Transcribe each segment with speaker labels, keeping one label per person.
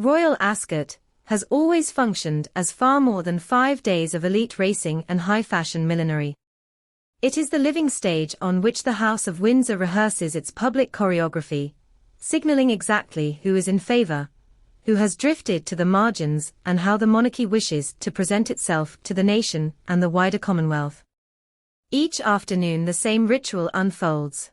Speaker 1: Royal Ascot has always functioned as far more than 5 days of elite racing and high-fashion millinery. It is the living stage on which the House of Windsor rehearses its public choreography, signaling exactly who is in favour, who has drifted to the margins, and how the monarchy wishes to present itself to the nation and the wider Commonwealth. Each afternoon the same ritual unfolds.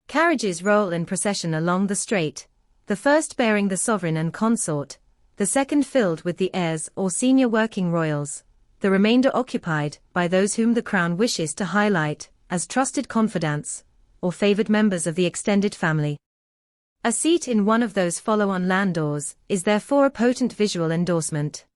Speaker 1: Carriages roll in procession along the straight, the first bearing the sovereign and consort, the second filled with the heirs or senior working royals, the remainder occupied by those whom the Crown wishes to highlight as trusted confidants or favoured members of the extended family. A seat in one of those follow-on landauers is therefore a potent visual endorsement.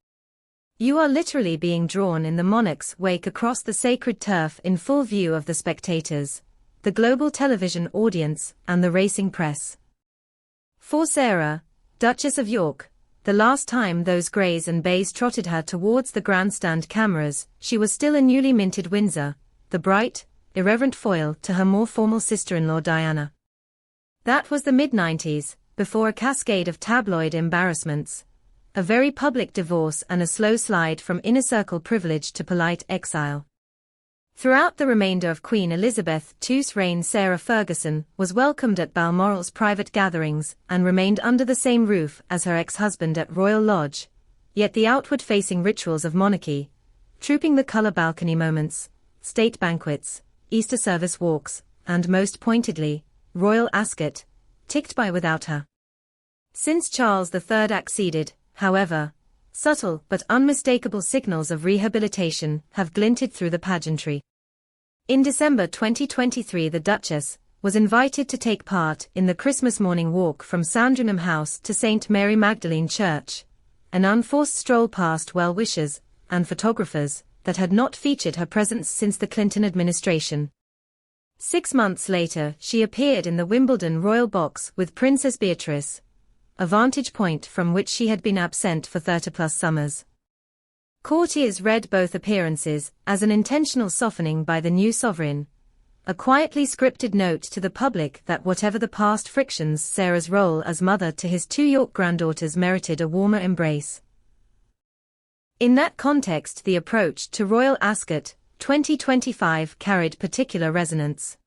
Speaker 1: You are literally being drawn in the monarch's wake across the sacred turf in full view of the spectators, the global television audience, and the racing press. For Sarah, Duchess of York, the last time those greys and bays trotted her towards the grandstand cameras, she was still a newly minted Windsor, the bright, irreverent foil to her more formal sister-in-law Diana. That was the mid-90s, before a cascade of tabloid embarrassments, a very public divorce and a slow slide from inner-circle privilege to polite exile. Throughout the remainder of Queen Elizabeth II's reign, Sarah Ferguson was welcomed at Balmoral's private gatherings and remained under the same roof as her ex-husband at Royal Lodge, yet the outward-facing rituals of monarchy, trooping the colour balcony moments, state banquets, Easter service walks, and most pointedly, Royal Ascot, ticked by without her. Since Charles III acceded, however, subtle but unmistakable signals of rehabilitation have glinted through the pageantry. In December 2023, the Duchess was invited to take part in the Christmas morning walk from Sandringham House to St. Mary Magdalene Church, an unforced stroll past well-wishers and photographers that had not featured her presence since the Clinton administration. 6 months later, she appeared in the Wimbledon Royal Box with Princess Beatrice, a vantage point from which she had been absent for 30-plus summers. Courtiers read both appearances as an intentional softening by the new sovereign, a quietly scripted note to the public that whatever the past frictions, Sarah's role as mother to his 2 York granddaughters merited a warmer embrace. In that context, the approach to Royal Ascot 2025 carried particular resonance.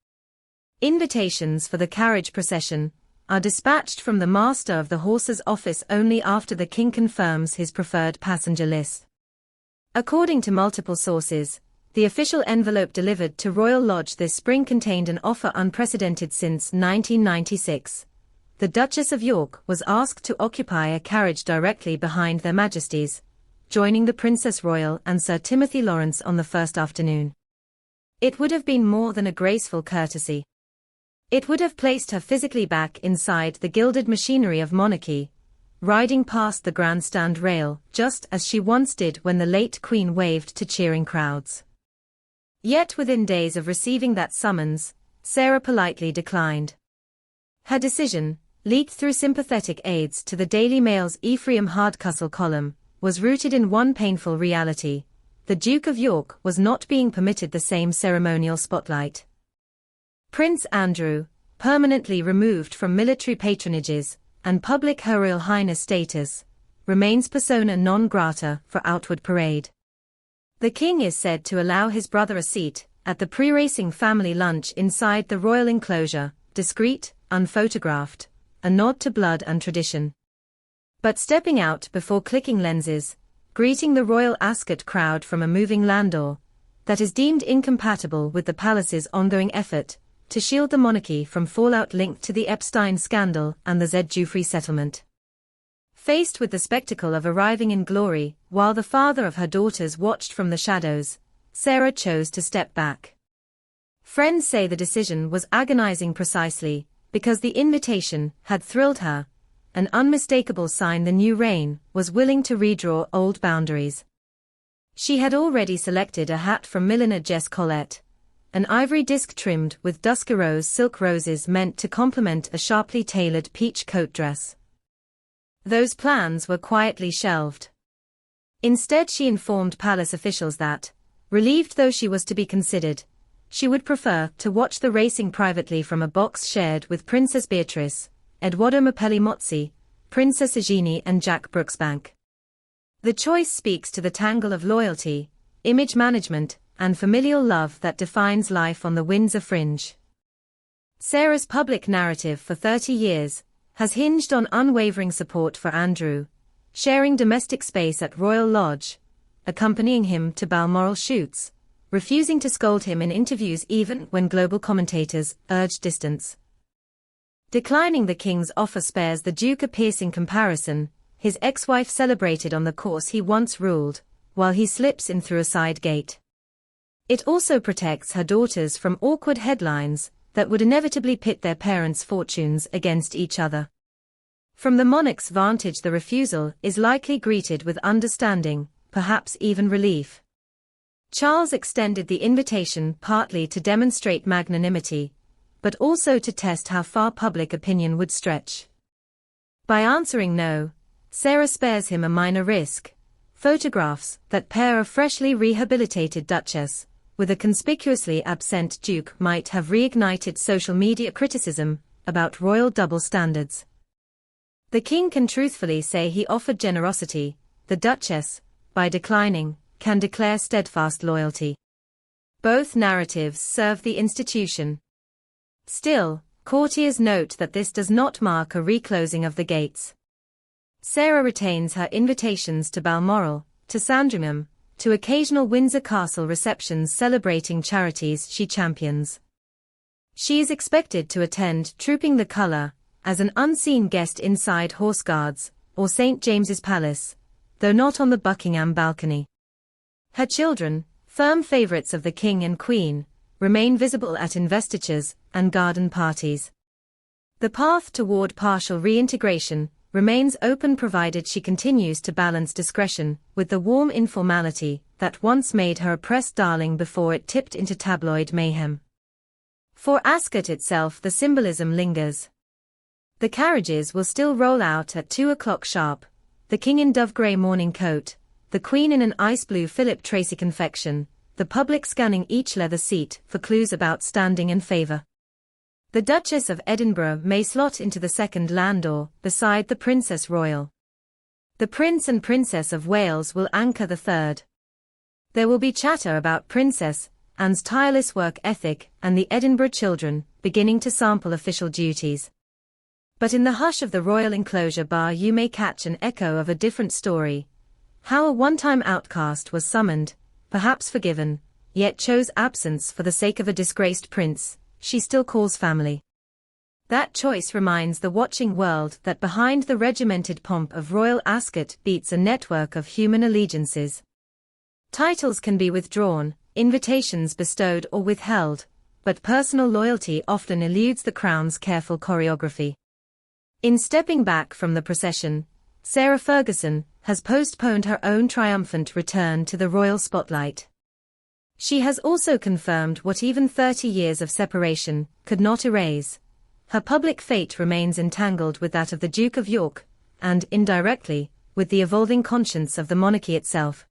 Speaker 1: Invitations for the carriage procession are dispatched from the Master of the Horse's office only after the King confirms his preferred passenger list. According to multiple sources, the official envelope delivered to Royal Lodge this spring contained an offer unprecedented since 1996. The Duchess of York was asked to occupy a carriage directly behind their Majesties, joining the Princess Royal and Sir Timothy Lawrence on the first afternoon. It would have been more than a graceful courtesy. It would have placed her physically back inside the gilded machinery of monarchy, riding past the grandstand rail just as she once did when the late Queen waved to cheering crowds. Yet within days of receiving that summons, Sarah politely declined. Her decision, leaked through sympathetic aides to the Daily Mail's Ephraim Hardcastle column, was rooted in one painful reality: the Duke of York was not being permitted the same ceremonial spotlight. Prince Andrew, permanently removed from military patronages and public Her Royal Highness status, remains persona non grata for outward parade. The King is said to allow his brother a seat at the pre-racing family lunch inside the royal enclosure, discreet, unphotographed, a nod to blood and tradition. But stepping out before clicking lenses, greeting the Royal Ascot crowd from a moving landau, that is deemed incompatible with the palace's ongoing effort to shield the monarchy from fallout linked to the Epstein scandal and the Z. Jufrey settlement. Faced with the spectacle of arriving in glory, while the father of her daughters watched from the shadows, Sarah chose to step back. Friends say the decision was agonizing precisely because the invitation had thrilled her, an unmistakable sign the new reign was willing to redraw old boundaries. She had already selected a hat from milliner Jess Collette, an ivory disc trimmed with dusky rose silk roses meant to complement a sharply tailored peach coat dress. Those plans were quietly shelved. Instead, she informed palace officials that, relieved though she was to be considered, she would prefer to watch the racing privately from a box shared with Princess Beatrice, Edoardo Mapelli Mozzi, Princess Eugenie and Jack Brooksbank. The choice speaks to the tangle of loyalty, image management, and familial love that defines life on the Windsor fringe. Sarah's public narrative for 30 years has hinged on unwavering support for Andrew, sharing domestic space at Royal Lodge, accompanying him to Balmoral shoots, refusing to scold him in interviews even when global commentators urged distance. Declining the King's offer spares the Duke a piercing comparison. His ex-wife celebrated on the course he once ruled, while he slips in through a side gate. It also protects her daughters from awkward headlines that would inevitably pit their parents' fortunes against each other. From the monarch's vantage, the refusal is likely greeted with understanding, perhaps even relief. Charles extended the invitation partly to demonstrate magnanimity, but also to test how far public opinion would stretch. By answering no, Sarah spares him a minor risk: photographs that pair a freshly rehabilitated Duchess with a conspicuously absent Duke might have reignited social media criticism about royal double standards. The King can truthfully say he offered generosity. The Duchess, by declining, can declare steadfast loyalty. Both narratives serve the institution. Still, courtiers note that this does not mark a reclosing of the gates. Sarah retains her invitations to Balmoral, to Sandringham, to occasional Windsor Castle receptions celebrating charities she champions. She is expected to attend Trooping the Colour, as an unseen guest inside Horse Guards, or St. James's Palace, though not on the Buckingham balcony. Her children, firm favourites of the King and Queen, remain visible at investitures and garden parties. The path toward partial reintegration remains open provided she continues to balance discretion with the warm informality that once made her a press darling before it tipped into tabloid mayhem. For Ascot itself, the symbolism lingers. The carriages will still roll out at 2 o'clock sharp, the King in dove grey morning coat, the Queen in an ice blue Philip Tracy confection, the public scanning each leather seat for clues about standing and favour. The Duchess of Edinburgh may slot into the second landau beside the Princess Royal. The Prince and Princess of Wales will anchor the third. There will be chatter about Princess Anne's tireless work ethic and the Edinburgh children beginning to sample official duties. But in the hush of the royal enclosure bar you may catch an echo of a different story. How a one-time outcast was summoned, perhaps forgiven, yet chose absence for the sake of a disgraced prince she still calls family. That choice reminds the watching world that behind the regimented pomp of Royal Ascot beats a network of human allegiances. Titles can be withdrawn, invitations bestowed or withheld, but personal loyalty often eludes the crown's careful choreography. In stepping back from the procession, Sarah Ferguson has postponed her own triumphant return to the royal spotlight. She has also confirmed what even 30 years of separation could not erase. Her public fate remains entangled with that of the Duke of York, and, indirectly, with the evolving conscience of the monarchy itself.